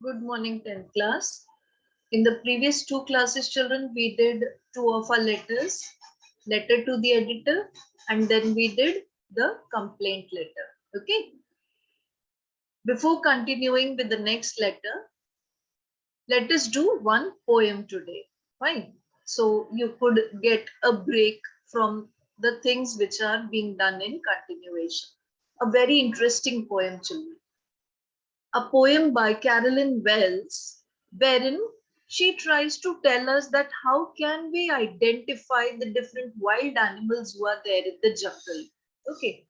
Good morning, 10th class. In the previous two classes, children, we did two of our letters, letter to the editor, and then we did the complaint letter. Okay. Before continuing with the next letter, let us do one poem today. Fine. So you could get a break from the things which are being done in continuation. A very interesting poem, children. A poem by Carolyn Wells, wherein she tries to tell us that how can we identify the different wild animals who are there in the jungle. Okay.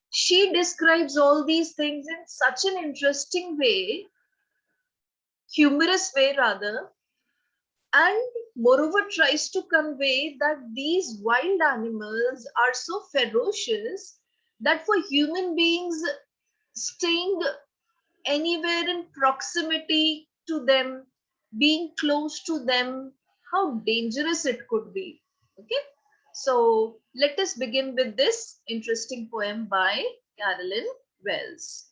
She describes all these things in such an interesting way, humorous way rather, and moreover tries to convey that these wild animals are so ferocious that for human beings staying anywhere in proximity to them, being close to them, how dangerous it could be. Okay, so let us begin with this interesting poem by Carolyn Wells.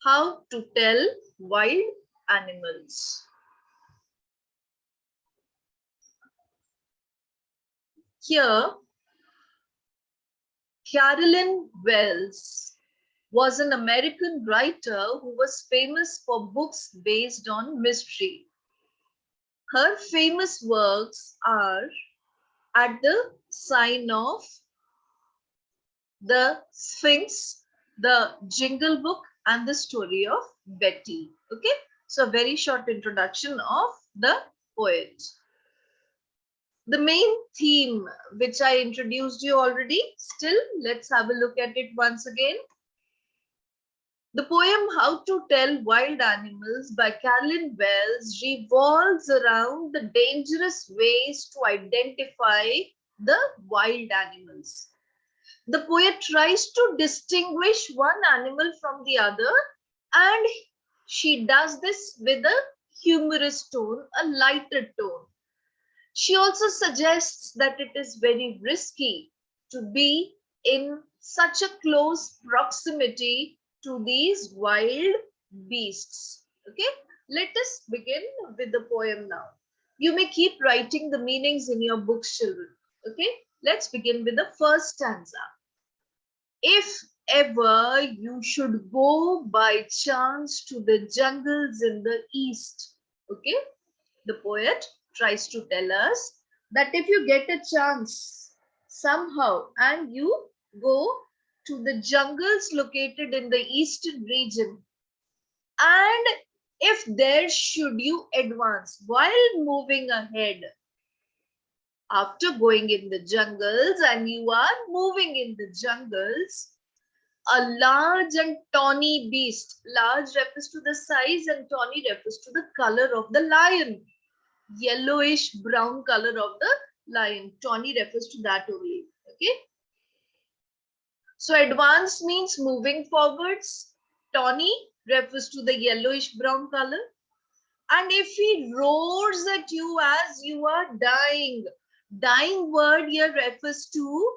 How to tell wild animals. Here, Carolyn Wells was an American writer who was famous for books based on mystery. Her famous works are At the Sign of the Sphinx, the Jingle Book, and the Story of Betty. Okay, so a very short introduction of the poet. The main theme, which I introduced you already, still let's have a look at it once again. The poem How to Tell Wild Animals by Carolyn Wells revolves around the dangerous ways to identify the wild animals. The poet tries to distinguish one animal from the other, and she does this with a humorous tone, a lighter tone. She also suggests that it is very risky to be in such a close proximity to these wild beasts. Okay, let us begin with the poem now. You may keep writing the meanings in your books, children. Okay, let's begin with the first stanza. If ever you should go by chance to the jungles in the east, okay, the poet tries to tell us that if you get a chance somehow and you go to the jungles located in the eastern region, and if there should you advance while moving ahead, after going in the jungles and you are moving in the jungles, a large and tawny beast. Large refers to the size and tawny refers to the color of the lion. Yellowish brown color of the lion. Tawny refers to that only. Okay. So advance means moving forwards. Tawny refers to the yellowish brown color. And if he roars at you as you are dying, dying word here refers to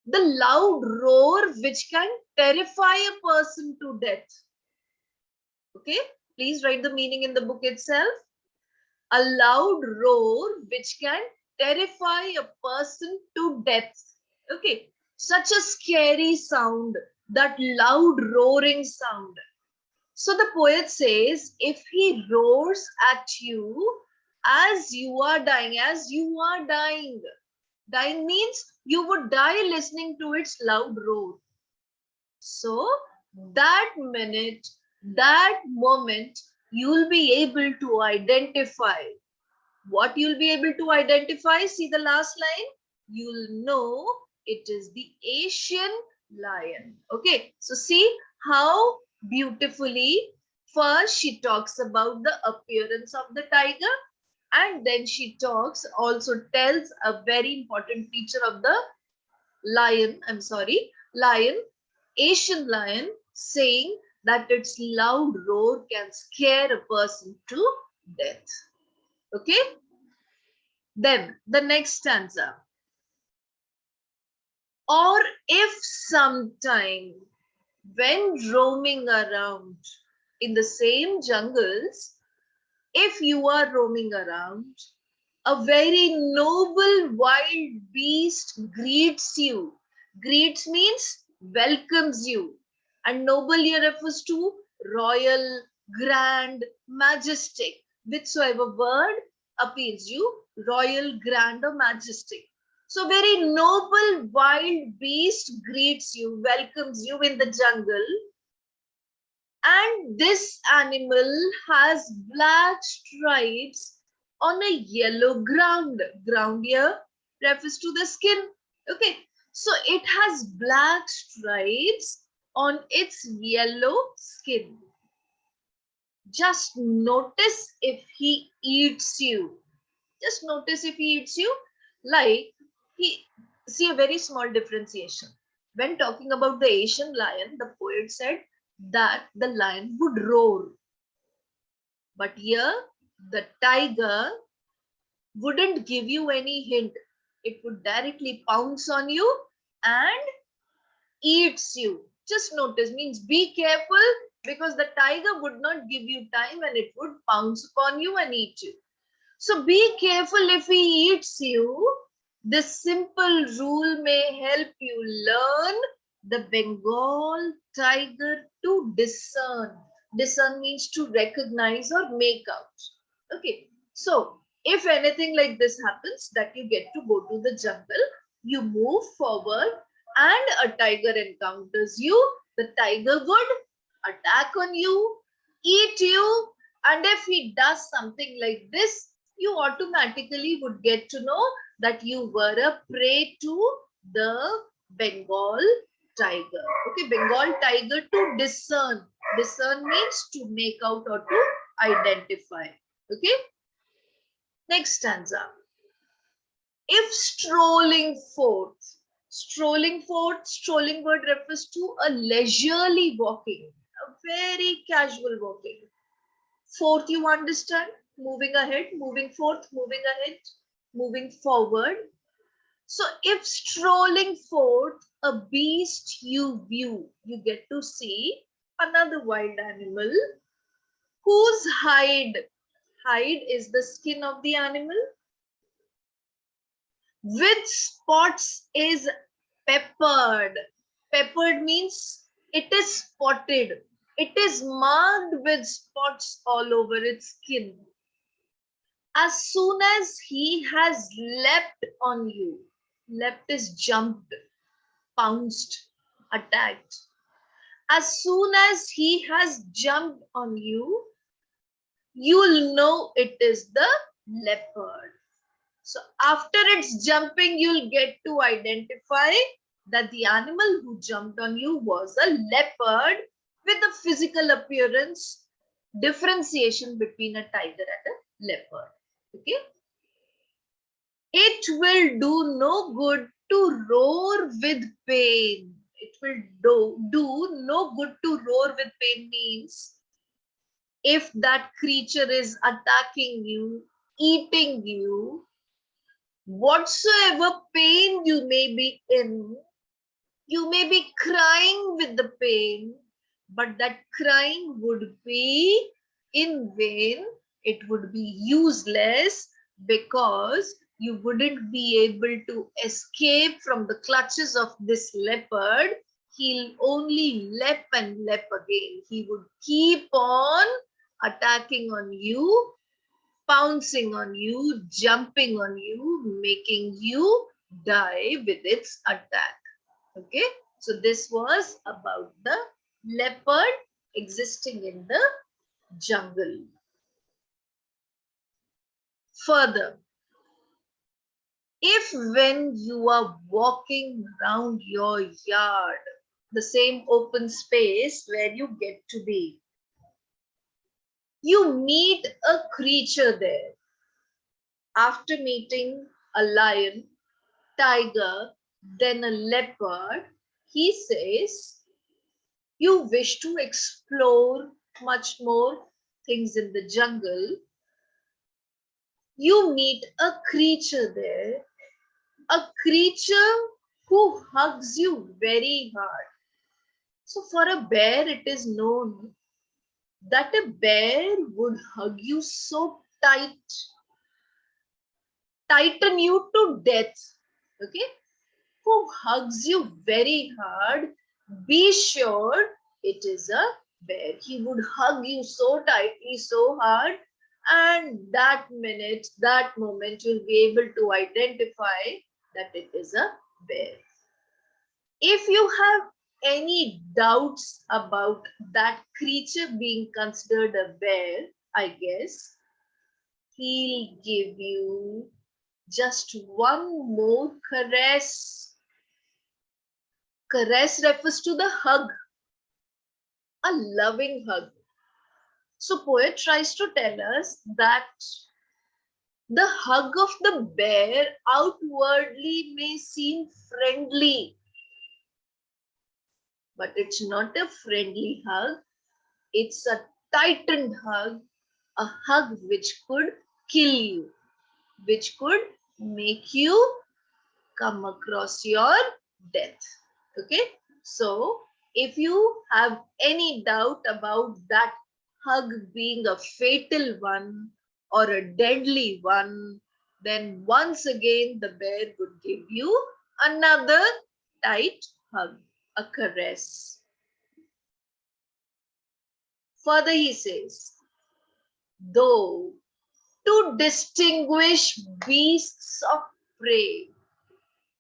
the loud roar which can terrify a person to death. Okay, please write the meaning in the book itself. A loud roar which can terrify a person to death. Okay, such a scary sound, that loud roaring sound. So the poet says, if he roars at you as you are dying, dying means you would die listening to its loud roar. So that minute, that moment, you'll be able to identify. What you'll be able to identify? See the last line? You'll know it is the Asian lion. Okay, so see how beautifully first she talks about the appearance of the tiger, and then she also tells a very important feature of the lion, lion, Asian lion, saying that its loud roar can scare a person to death. Okay. Then the next stanza. Or if sometime when roaming around in the same jungles, if you are roaming around, a very noble wild beast greets you. Greets means welcomes you. And noble here refers to royal, grand, majestic. Whichsoever word appeals you, royal, grand, or majestic. So very noble wild beast greets you, welcomes you in the jungle. And this animal has black stripes on a yellow ground. Ground here refers to the skin. Okay, so it has black stripes on its yellow skin. Just notice if he eats you. Just notice if he eats you. Like, see a very small differentiation. When talking about the Asian lion, the poet said that the lion would roar. But here, the tiger wouldn't give you any hint. It would directly pounce on you and eats you. Just notice, means be careful, because the tiger would not give you time and it would pounce upon you and eat you. So be careful if he eats you. This simple rule may help you learn the Bengal tiger to discern. Discern means to recognize or make out. Okay, so if anything like this happens, that you get to go to the jungle, you move forward and a tiger encounters you, the tiger would attack on you, eat you, and if he does something like this, you automatically would get to know that you were a prey to the Bengal tiger. Okay, Bengal tiger to discern. Discern means to make out or to identify. Okay, next stanza. If strolling forth, strolling word refers to a leisurely walking, a very casual walking. Forth, you understand? Moving ahead, moving forth, moving ahead, moving forward. So if strolling forth, a beast you view, you get to see another wild animal whose hide is the skin of the animal, with spots is peppered. Peppered means it is spotted. It is marked with spots all over its skin. As soon as he has leapt on you, leapt is jumped, pounced, attacked. As soon as he has jumped on you, you'll know it is the leopard. So after it's jumping, you'll get to identify that the animal who jumped on you was a leopard with a physical appearance differentiation between a tiger and a leopard. Okay. It will do no good to roar with pain. It will do no good to roar with pain means if that creature is attacking you, eating you, whatsoever pain you may be in, you may be crying with the pain, but that crying would be in vain. It would be useless because you wouldn't be able to escape from the clutches of this leopard. He'll only leap and leap again. He would keep on attacking on you, pouncing on you, jumping on you, making you die with its attack. Okay, so this was about the leopard existing in the jungle. Further, if when you are walking around your yard, the same open space where you get to be, you meet a creature there. After meeting a lion, tiger, then a leopard, he says, you wish to explore much more things in the jungle. You meet a creature there, a creature who hugs you very hard. So for a bear, it is known that a bear would hug you so tight, tighten you to death. Okay? Who hugs you very hard, be sure it is a bear. He would hug you so tightly, so hard, and that minute, that moment, you'll be able to identify that it is a bear. If you have any doubts about that creature being considered a bear, I guess he'll give you just one more caress. Caress refers to the hug, a loving hug. So poet tries to tell us that the hug of the bear outwardly may seem friendly, but it's not a friendly hug. It's a tightened hug, a hug which could kill you, which could make you come across your death. Okay, so if you have any doubt about that hug being a fatal one or a deadly one, then once again the bear would give you another tight hug, a caress. Further, he says, though to distinguish beasts of prey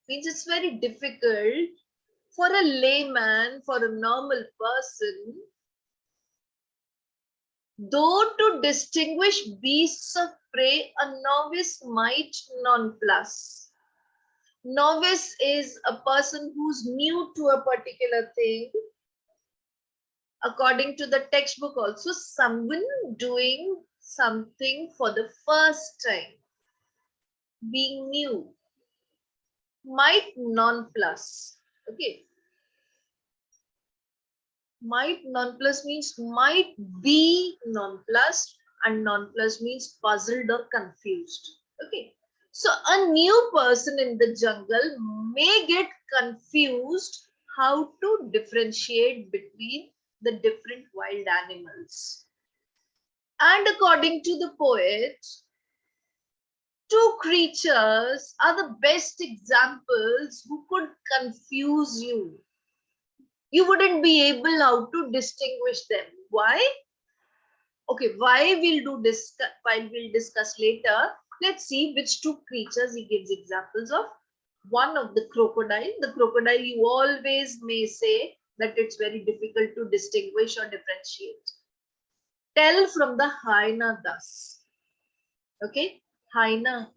means it's very difficult for a layman, for a normal person, though to distinguish beasts of prey, a novice might nonplus. Novice is a person who's new to a particular thing. According to the textbook also, someone doing something for the first time, being new, might nonplus. Okay. Might nonplus means might be nonplussed, and nonplus means puzzled or confused. Okay. So a new person in the jungle may get confused how to differentiate between the different wild animals. And according to the poet, two creatures are the best examples who could confuse you. You wouldn't be able how to distinguish them. Why? Okay, why we'll discuss later. Let's see which two creatures he gives examples of. One of the crocodile. The crocodile, you always may say that it's very difficult to distinguish or differentiate. Tell from the hyena thus. Okay, hyena.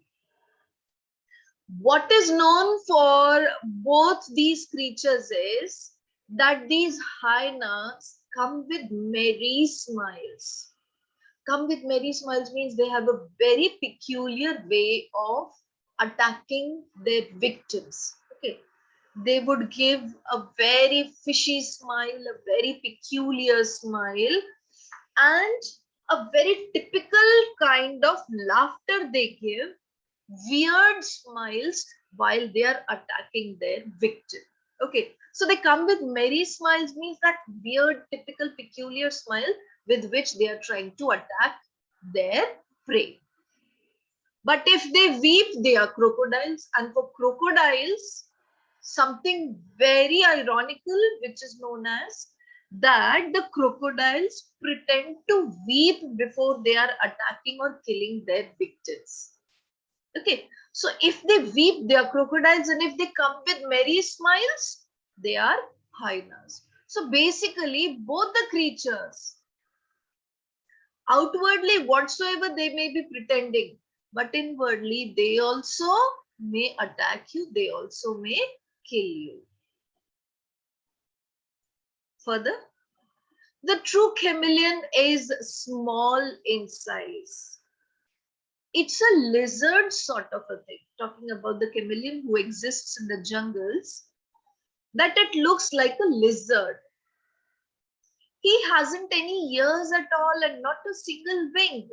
What is known for both these creatures is that these hyenas come with merry smiles. Come with merry smiles means they have a very peculiar way of attacking their victims. Okay, they would give a very fishy smile, a very peculiar smile, and a very typical kind of laughter they give, weird smiles while they are attacking their victim. Okay, so they come with merry smiles means that weird, typical, peculiar smile with which they are trying to attack their prey. But if they weep, they are crocodiles. And for crocodiles, something very ironical, which is known as that the crocodiles pretend to weep before they are attacking or killing their victims. Okay, so if they weep, they are crocodiles, and if they come with merry smiles, they are hyenas. So basically, both the creatures, outwardly, whatsoever they may be pretending, but inwardly, they also may attack you, they also may kill you. Further, the true chameleon is small in size. It's a lizard sort of a thing. Talking about the chameleon who exists in the jungles, that it looks like a lizard. He hasn't any ears at all and not a single wing.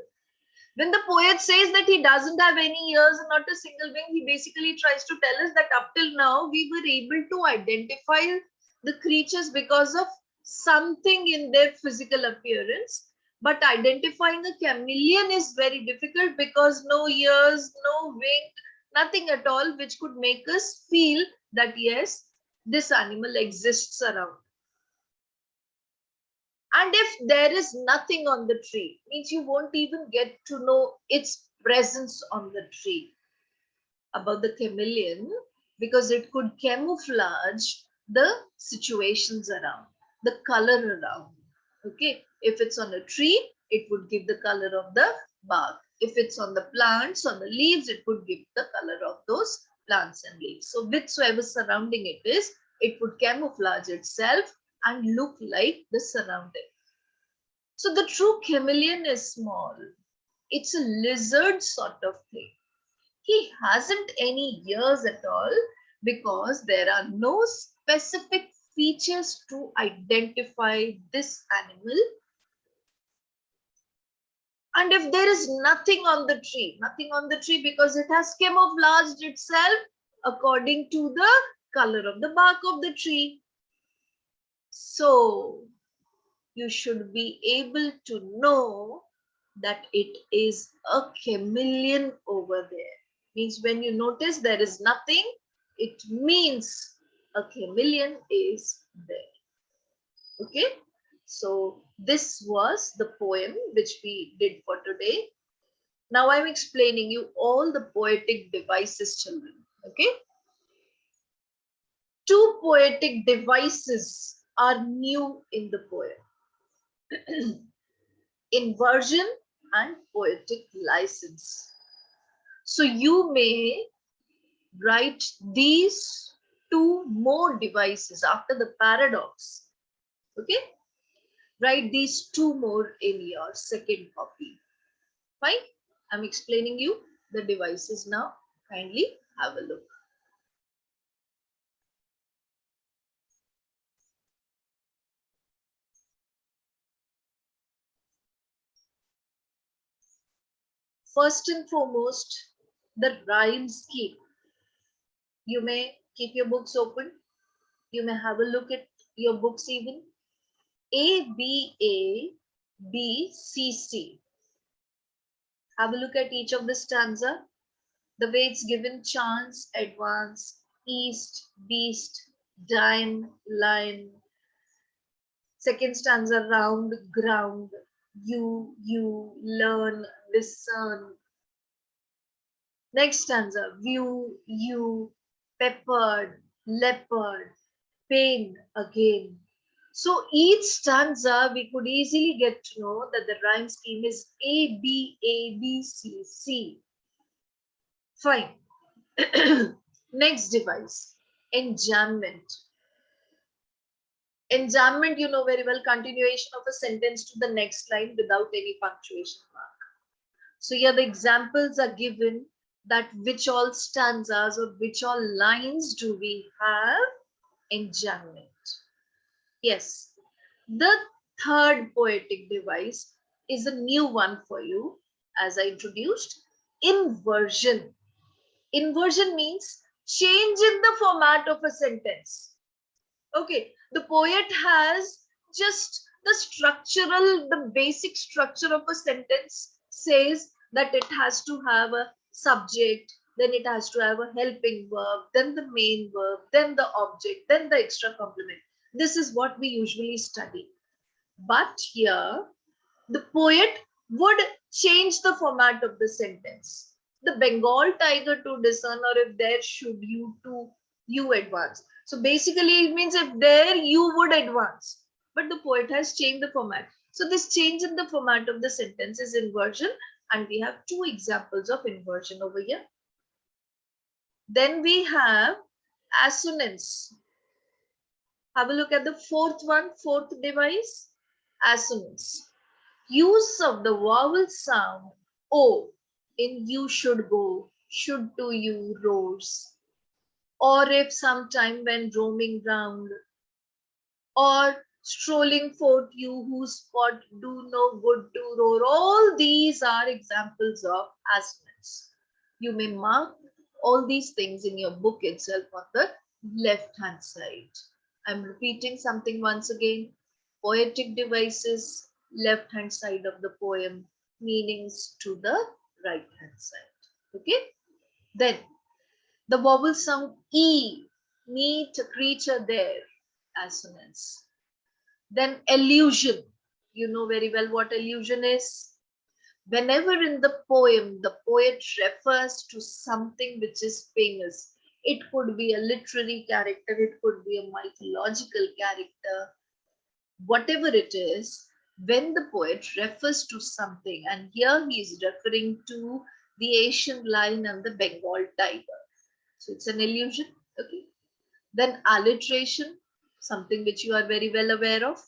When the poet says that he doesn't have any ears and not a single wing, he basically tries to tell us that up till now we were able to identify the creatures because of something in their physical appearance. But identifying a chameleon is very difficult because no ears, no wing, nothing at all which could make us feel that yes, this animal exists around. And if there is nothing on the tree, means you won't even get to know its presence on the tree. About the chameleon, because it could camouflage the situations around, the color around. Okay, if it's on a tree, it would give the color of the bark. If it's on the plants, on the leaves, it would give the color of those plants and leaves. So whichsoever surrounding it is, it would camouflage itself and look like the surrounding. So the true chameleon is small. It's a lizard sort of thing. He hasn't any ears at all because there are no specific features to identify this animal. And if there is nothing on the tree because it has camouflaged itself according to the color of the bark of the tree. So you should be able to know that it is a chameleon over there. Means when you notice there is nothing, it means a chameleon is there. Okay, so this was the poem which we did for today. Now I'm explaining you all the poetic devices, children. Okay, two poetic devices are new in the poem. Inversion and poetic license. So you may write these two more devices after the paradox. Okay, write these two more in your second copy. Fine, I'm explaining you the devices now. Kindly have a look. First and foremost, the rhyme scheme. You may keep your books open. You may have a look at your books even. A, B, A, B, C, C. Have a look at each of the stanza. The way it's given: chance, advance, east, beast, dine, line. Second stanza: round, ground, you, learn, discern. Next stanza: view, you, peppered, leopard, pain, again. So each stanza we could easily get to know that the rhyme scheme is A, B, A, B, C, C. Fine. Next device, enjambment. Enjambment, you know very well, continuation of a sentence to the next line without any punctuation mark. So here the examples are given that which all stanzas or which all lines do we have enjambment. Yes, the third poetic device is a new one for you, as I introduced, inversion. Inversion means change in the format of a sentence. Okay, the poet has just the basic structure of a sentence says that it has to have a subject, then it has to have a helping verb, then the main verb, then the object, then the extra complement. This is what we usually study. But here, the poet would change the format of the sentence. The Bengal tiger to discern, or if there should you to you advance. So basically it means if there you would advance. But the poet has changed the format. So this change in the format of the sentence is inversion, and we have two examples of inversion over here. Then we have assonance. Have a look at the fourth device, assonance. Use of the vowel sound O in you should go, should to you roars. Or if sometime when roaming round, or strolling forth you whose spot do no good to roar. All these are examples of assonance. You may mark all these things in your book itself on the left hand side. I'm repeating something once again. Poetic devices, left hand side of the poem, meanings to the right hand side. Okay. Then the vowel sound E, meet a creature there, assonance. Then allusion. You know very well what allusion is. Whenever in the poem the poet refers to something which is famous, it could be a literary character, it could be a mythological character, whatever it is, when the poet refers to something, and here he is referring to the Asian lion and the Bengal tiger. So it's an allusion. Okay. Then alliteration, something which you are very well aware of.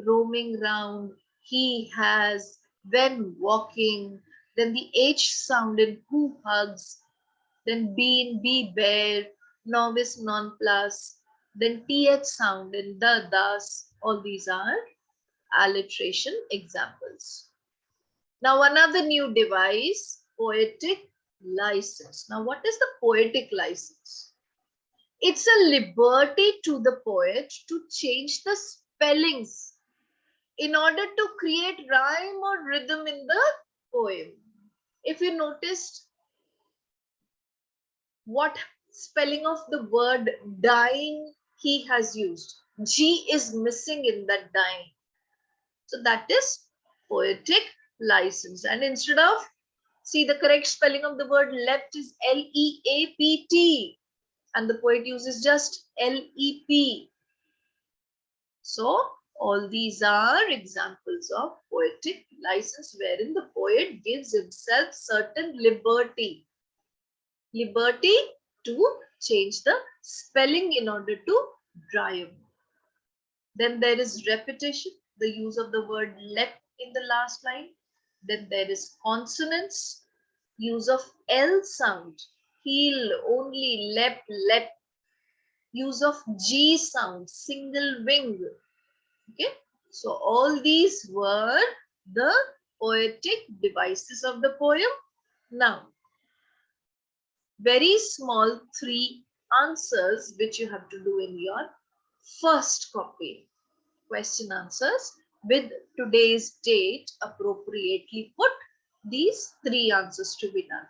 Roaming round, he has, when walking. Then the H sound in who hugs. Then been, be bear, novice, nonplus. Then TH sound in the, thus. All these are alliteration examples. Now another new device, poetic license. Now what is the poetic license? It's a liberty to the poet to change the spellings in order to create rhyme or rhythm in the poem. If you noticed what spelling of the word dying he has used, G is missing in that dying. So that is poetic license. And instead of, see, the correct spelling of the word leapt is L-E-A-P-T. And the poet uses just L-E-P. So all these are examples of poetic license wherein the poet gives himself certain liberty to change the spelling in order to rhyme. Then there is repetition, the use of the word leapt in the last line. Then there is consonance, use of L sound, heel, only, leapt, leapt. Use of G sound, single wing. Okay, so all these were the poetic devices of the poem. Now, very small 3 answers which you have to do in your first copy. Question answers with today's date appropriately put, these 3 answers to be done.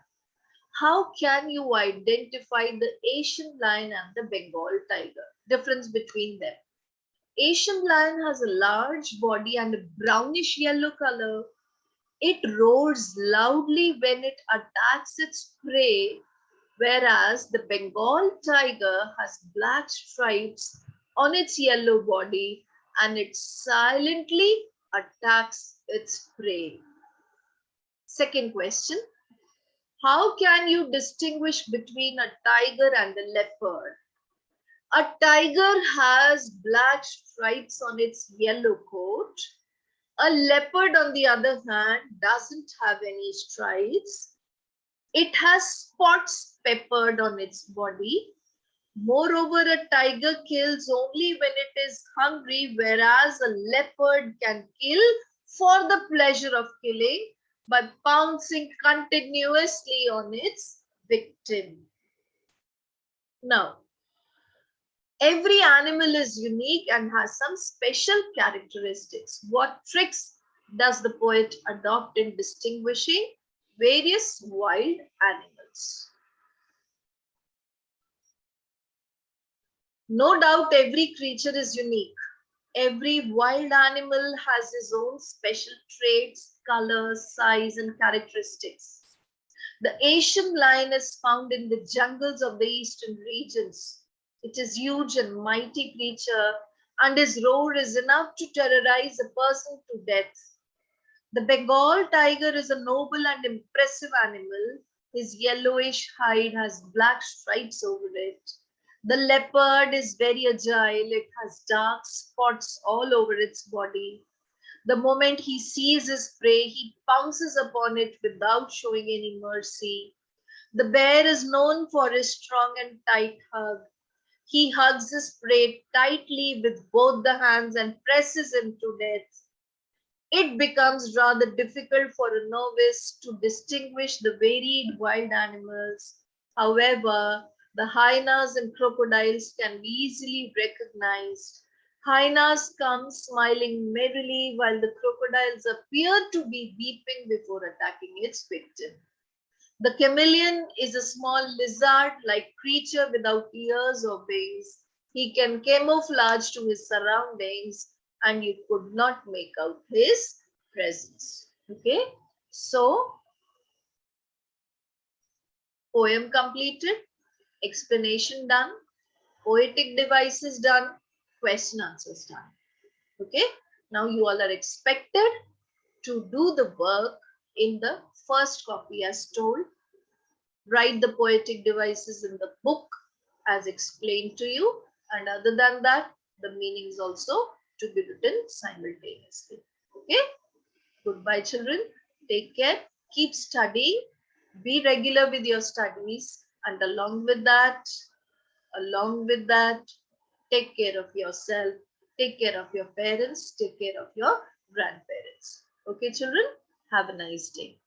How can you identify the Asian lion and the Bengal tiger? Difference between them. Asian lion has a large body and a brownish yellow color. It roars loudly when it attacks its prey, whereas the Bengal tiger has black stripes on its yellow body and it silently attacks its prey. Second question. How can you distinguish between a tiger and a leopard? A tiger has black stripes on its yellow coat. A leopard, on the other hand, doesn't have any stripes. It has spots peppered on its body. Moreover, a tiger kills only when it is hungry, whereas a leopard can kill for the pleasure of killing by pouncing continuously on its victim. Now, every animal is unique and has some special characteristics. What tricks does the poet adopt in distinguishing various wild animals? No doubt every creature is unique. Every wild animal has its own special traits, colors, size, and characteristics. The Asian lion is found in the jungles of the eastern regions. It is huge and mighty creature, and his roar is enough to terrorize a person to death. The Bengal tiger is a noble and impressive animal. His yellowish hide has black stripes over it. The leopard is very agile. It has dark spots all over its body. The moment he sees his prey, he pounces upon it without showing any mercy. The bear is known for his strong and tight hug. He hugs his prey tightly with both the hands and presses him to death. It becomes rather difficult for a novice to distinguish the varied wild animals. However, the hyenas and crocodiles can be easily recognized. Hyenas come smiling merrily while the crocodiles appear to be weeping before attacking its victim. The chameleon is a small lizard-like creature without ears or wings. He can camouflage to his surroundings and you could not make out his presence. Okay, so poem completed, explanation done, poetic devices done, question answers done. Okay, now you all are expected to do the work in the first copy as told. Write the poetic devices in the book as explained to you, and other than that, the meanings also to be written simultaneously. Okay, goodbye children, take care, keep studying, be regular with your studies, and along with that, take care of yourself, take care of your parents, take care of your grandparents. Okay children, have a nice day.